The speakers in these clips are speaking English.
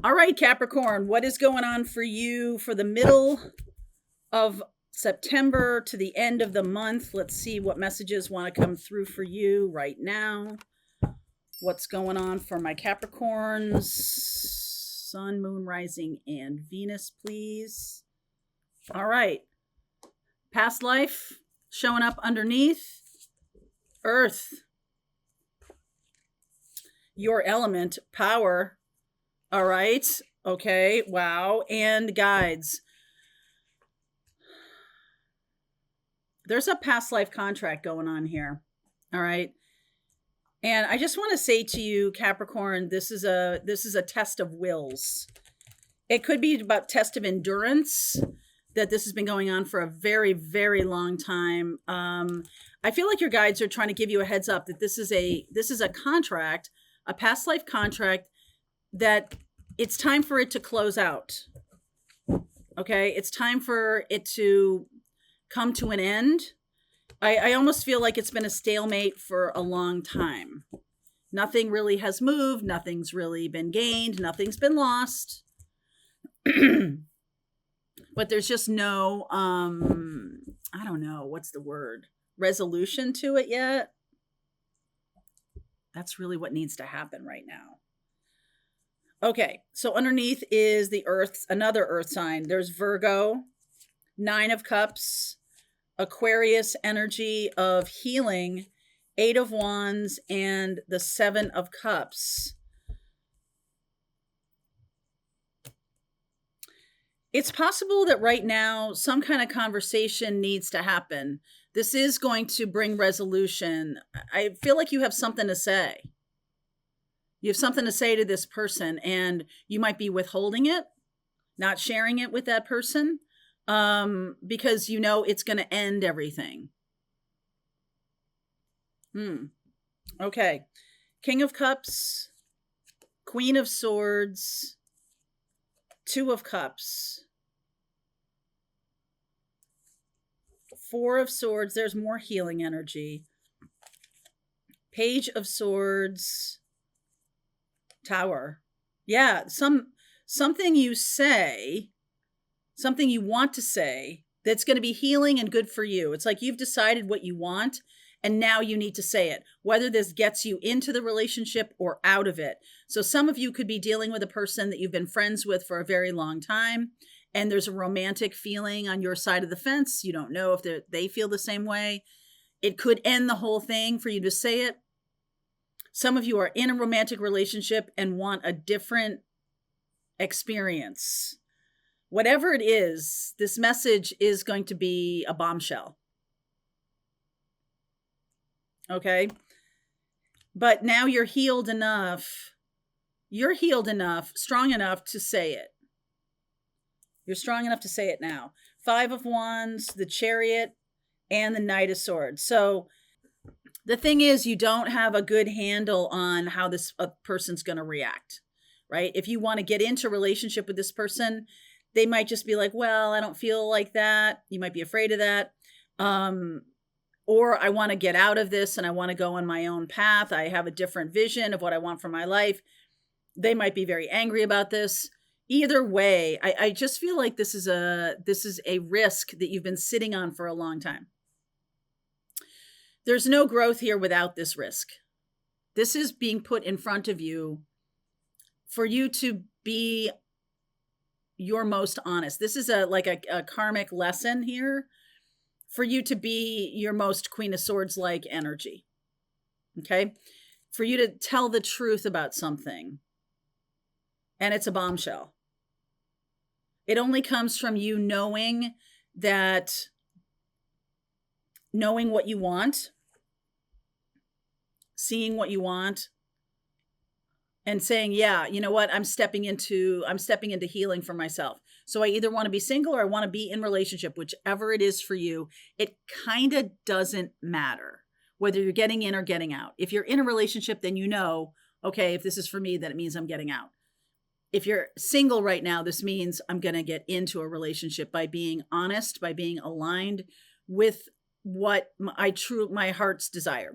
All right, Capricorn, what is going on for you for the middle of September to the end of the month? Let's see what messages want to come through for you right now. What's going on for my Capricorns? Sun, moon, rising, and Venus, please. All right. Past life showing up underneath. Earth. Your element, power. All right. Okay. Wow. And guides. There's a past life contract going on here. All right. And I just want to say to you, Capricorn, this is a test of wills. It could be about test of endurance, that this has been going on for a very, very long time. I feel like your guides are trying to give you a heads up that this is a contract, a past life contract, that it's time for it to close out. Okay, it's time for it to come to an end. I almost feel like it's been a stalemate for a long time. Nothing really has moved. Nothing's really been gained. Nothing's been lost. But there's just no, I don't know, what's the word? Resolution to it yet. That's really what needs to happen right now. Okay, so underneath is the Earth, another Earth sign. There's Virgo, Nine of Cups, Aquarius energy of healing, Eight of Wands, and the Seven of Cups. It's possible that right now some kind of conversation needs to happen. This is going to bring resolution. I feel like you have something to say. You have something to say to this person, and you might be withholding it, not sharing it with that person, because you know it's going to end everything. Okay. King of Cups, Queen of Swords, Two of Cups, Four of Swords. There's more healing energy. Page of Swords, Tower. Yeah, something you say, something you want to say that's going to be healing and good for you. It's like you've decided what you want, and now you need to say it, whether this gets you into the relationship or out of it. So some of you could be dealing with a person that you've been friends with for a very long time, and there's a romantic feeling on your side of the fence. You don't know if they feel the same way. It could end the whole thing for you to say it. Some of you are in a romantic relationship and want a different experience. Whatever it is, this message is going to be a bombshell. Okay? But now you're healed enough. You're healed enough, strong enough to say it. You're strong enough to say it now. Five of Wands, the Chariot, and the Knight of Swords. So the thing is, you don't have a good handle on how this person's going to react, right? If you want to get into a relationship with this person, they might just be like, well, I don't feel like that. You might be afraid of that. Or I want to get out of this and I want to go on my own path. I have a different vision of what I want for my life. They might be very angry about this. Either way, I just feel like this is a risk that you've been sitting on for a long time. There's no growth here without this risk. This is being put in front of you for you to be your most honest. This is like a karmic lesson here for you to be your most Queen of Swords like energy. Okay? For you to tell the truth about something. And it's a bombshell. It only comes from you knowing what you want, seeing what you want, and saying, yeah, you know what? I'm stepping into healing for myself. So I either want to be single or I want to be in relationship, whichever it is for you. It kind of doesn't matter whether you're getting in or getting out. If you're in a relationship, then you know, okay, if this is for me, then it means I'm getting out. If you're single right now, this means I'm going to get into a relationship by being honest, by being aligned with what my true heart's desire.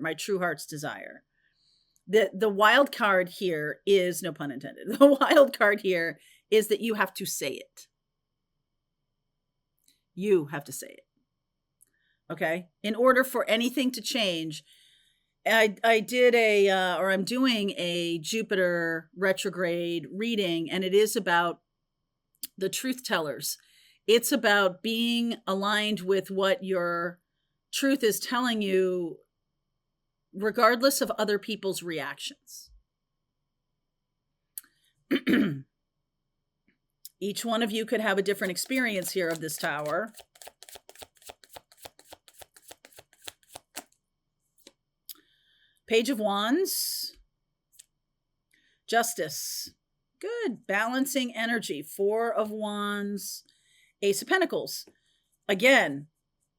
The wild card here is, no pun intended, the wild card here is that you have to say it. You have to say it. Okay? In order for anything to change, I did or I'm doing a Jupiter retrograde reading, and it is about the truth tellers. It's about being aligned with what your truth is telling you, regardless of other people's reactions. Each one of you could have a different experience here of this tower. Page of Wands. Justice. Good. Balancing energy. Four of Wands. Ace of Pentacles. Again,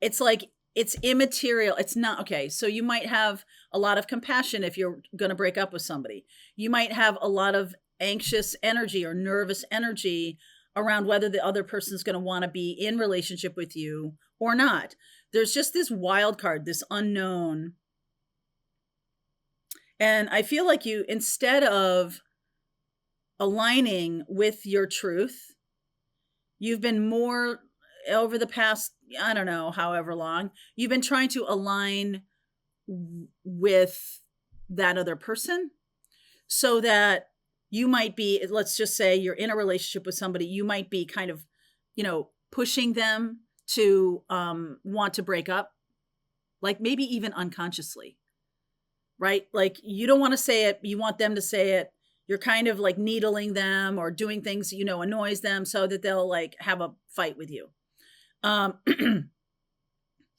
it's like it's immaterial. It's not, okay, so you might have a lot of compassion if you're going to break up with somebody. You might have a lot of anxious energy or nervous energy around whether the other person's going to want to be in relationship with you or not. There's just this wild card, this unknown. And I feel like you, instead of aligning with your truth, you've been more, over the past, I don't know, however long, you've been trying to align with that other person so that you might be, let's just say you're in a relationship with somebody, you might be kind of, pushing them to want to break up, like maybe even unconsciously, right? Like you don't want to say it, you want them to say it. You're kind of like needling them or doing things, annoys them so that they'll like have a fight with you.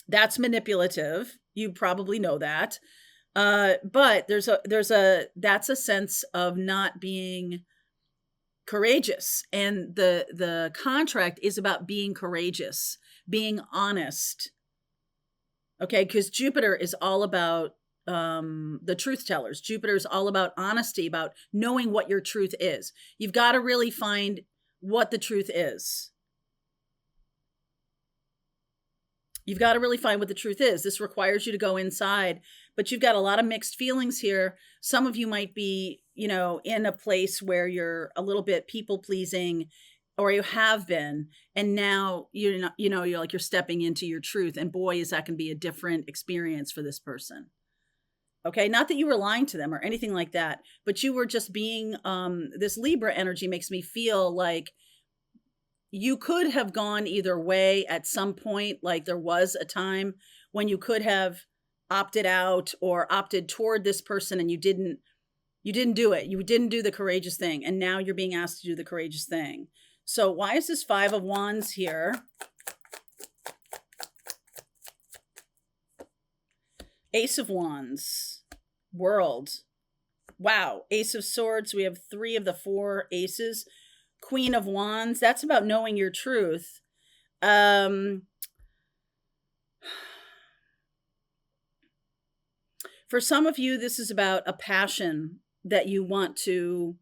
That's manipulative. You probably know that. But that's a sense of not being courageous. And the contract is about being courageous, being honest. Okay. Because Jupiter is all about the truth tellers. Jupiter is all about honesty, about knowing what your truth is. You've got to really find what the truth is. You've got to really find what the truth is. This requires you to go inside, but you've got a lot of mixed feelings here. Some of you might be, in a place where you're a little bit people pleasing, or you have been, and now you're not, you're stepping into your truth. And boy, is that can be a different experience for this person. Okay. Not that you were lying to them or anything like that, but you were just being, this Libra energy makes me feel like you could have gone either way at some point. Like there was a time when you could have opted out or opted toward this person and you didn't do it. You didn't do the courageous thing. And now you're being asked to do the courageous thing. So why is this Five of Wands here? Ace of Wands, World. Wow. Ace of Swords. We have 3 of the 4 aces. Queen of Wands. That's about knowing your truth. For some of you, this is about a passion that you want to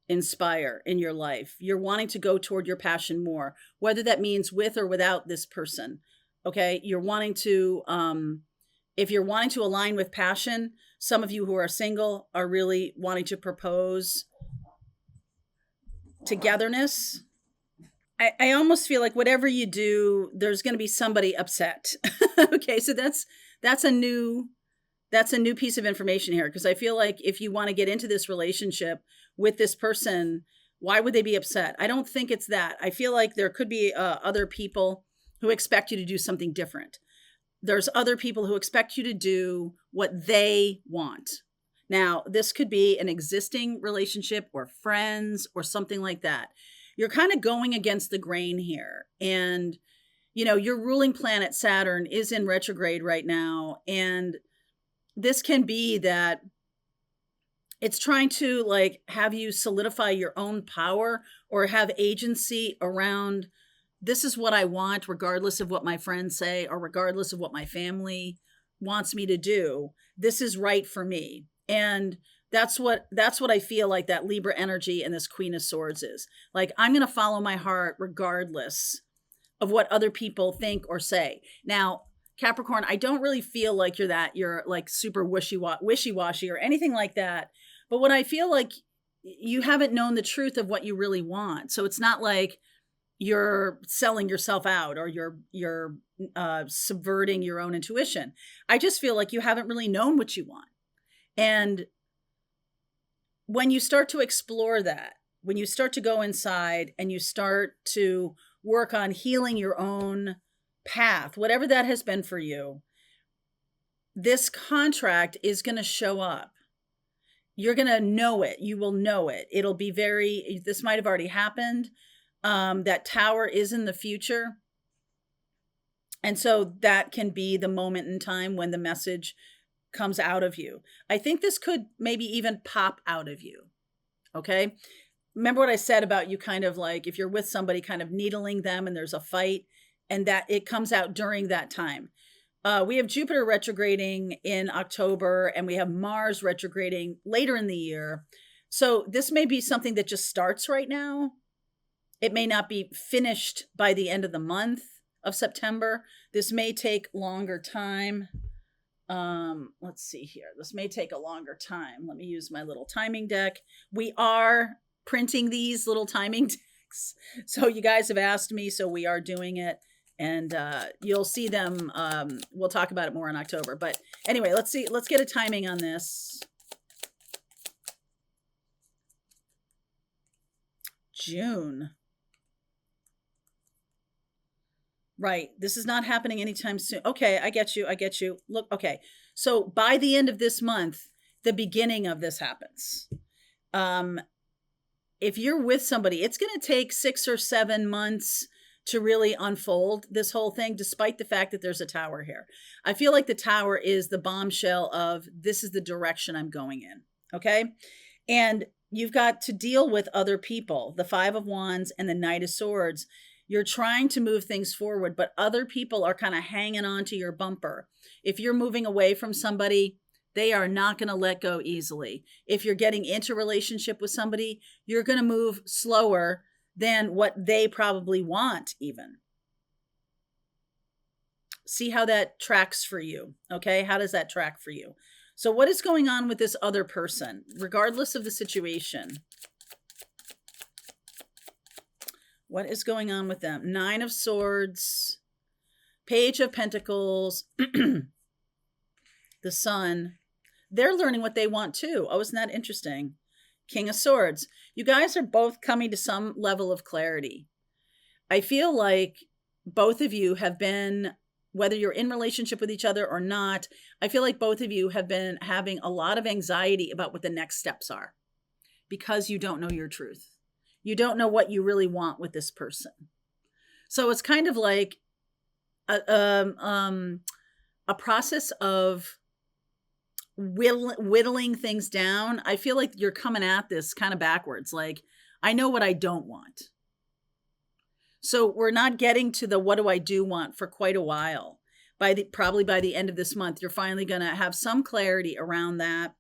inspire in your life. You're wanting to go toward your passion more, whether that means with or without this person. Okay. You're wanting to, if you're wanting to align with passion, some of you who are single are really wanting to propose togetherness. I almost feel like whatever you do, there's going to be somebody upset. Okay. So that's a new piece of information here. Because I feel like if you want to get into this relationship with this person, why would they be upset? I don't think it's that. I feel like there could be other people who expect you to do something different. There's other people who expect you to do what they want. Now, this could be an existing relationship or friends or something like that. You're kind of going against the grain here. And, your ruling planet Saturn is in retrograde right now. And this can be that it's trying to like have you solidify your own power or have agency around, this is what I want, regardless of what my friends say, or regardless of what my family wants me to do. This is right for me. And that's what I feel like that Libra energy and this Queen of Swords is. Like, I'm going to follow my heart regardless of what other people think or say. Now, Capricorn, I don't really feel like you're like super wishy-washy or anything like that. But what I feel like, you haven't known the truth of what you really want. So it's not like you're selling yourself out, or you're subverting your own intuition. I just feel like you haven't really known what you want. And when you start to explore that, when you start to go inside and you start to work on healing your own path, whatever that has been for you, this contract is going to show up. You're going to know it. You will know it. It'll be this might have already happened. That tower is in the future. And so that can be the moment in time when the message comes out of you. I think this could maybe even pop out of you. Okay. Remember what I said about you kind of like, if you're with somebody, kind of needling them and there's a fight, and that it comes out during that time. We have Jupiter retrograding in October, and we have Mars retrograding later in the year. So this may be something that just starts right now. It may not be finished by the end of the month of September. This may take longer time. Let's see here. This may take a longer time. Let me use my little timing deck. We are printing these little timing decks. So you guys have asked me, so we are doing it. And you'll see them. We'll talk about it more in October. But anyway, let's get a timing on this. June. Right. This is not happening anytime soon. Okay, I get you. Look, okay. So by the end of this month, the beginning of this happens. If you're with somebody, it's going to take 6 or 7 months to really unfold this whole thing, despite the fact that there's a tower here. I feel like the tower is the bombshell of, this is the direction I'm going in. Okay. And you've got to deal with other people, the 5 of Wands and the Knight of Swords. You're trying to move things forward, but other people are kind of hanging on to your bumper. If you're moving away from somebody, they are not going to let go easily. If you're getting into a relationship with somebody, you're going to move slower than what they probably want even. See how that tracks for you, okay? How does that track for you? So what is going on with this other person, regardless of the situation? What is going on with them? 9 of Swords, Page of Pentacles, the Sun. They're learning what they want too. Oh, isn't that interesting? King of Swords. You guys are both coming to some level of clarity. I feel like both of you have been, whether you're in relationship with each other or not, I feel like both of you have been having a lot of anxiety about what the next steps are, because you don't know your truth. You don't know what you really want with this person. So it's kind of like a process of whittling things down. I feel like you're coming at this kind of backwards. Like, I know what I don't want. So we're not getting to the what do I do want for quite a while. Probably by the end of this month, you're finally going to have some clarity around that.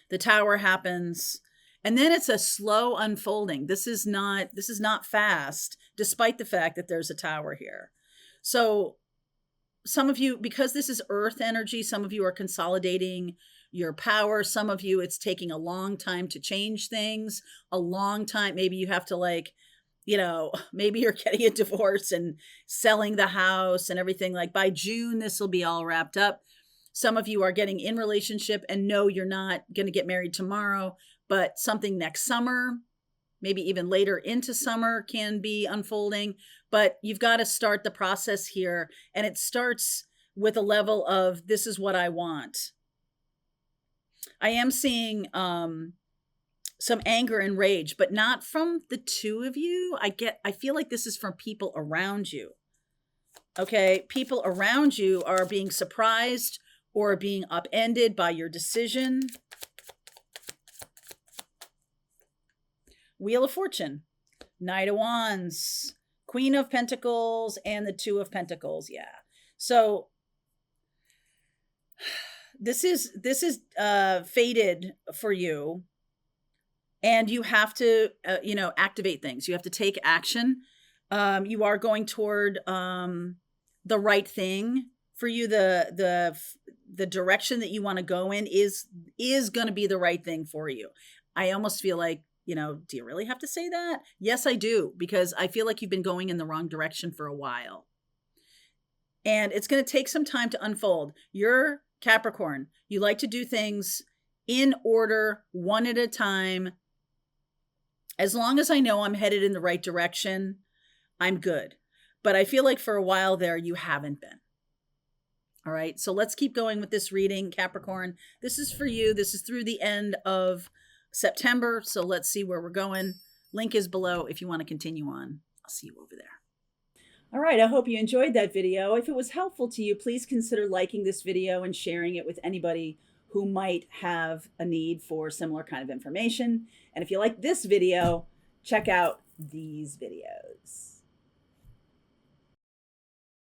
The tower happens, and then it's a slow unfolding. This is not fast, despite the fact that there's a tower here. So some of you, because this is earth energy, some of you are consolidating your power. Some of you, it's taking a long time to change things, a long time. Maybe you have to maybe you're getting a divorce and selling the house and everything. Like by June, this will be all wrapped up. Some of you are getting in relationship and no, you're not going to get married tomorrow, but something next summer, maybe even later into summer can be unfolding. But you've got to start the process here. And it starts with a level of, this is what I want. I am seeing some anger and rage, but not from the two of you. I feel like this is from people around you. Okay. People around you are being surprised or being upended by your decision. Wheel of Fortune, Knight of Wands, Queen of Pentacles, and the 2 of Pentacles. Yeah. So this is fated for you, and you have to, activate things. You have to take action. You are going toward the right thing for you. The direction that you want to go in is going to be the right thing for you. I almost feel like, do you really have to say that? Yes, I do, because I feel like you've been going in the wrong direction for a while. And it's going to take some time to unfold. You're Capricorn. You like to do things in order, one at a time. As long as I know I'm headed in the right direction, I'm good. But I feel like for a while there, you haven't been. All right. So let's keep going with this reading, Capricorn. This is for you. This is through the end of September. So let's see where we're going. Link is below if you want to continue on. I'll see you over there. All right, I hope you enjoyed that video. If it was helpful to you, please consider liking this video and sharing it with anybody who might have a need for similar kind of information. And if you like this video, check out these videos.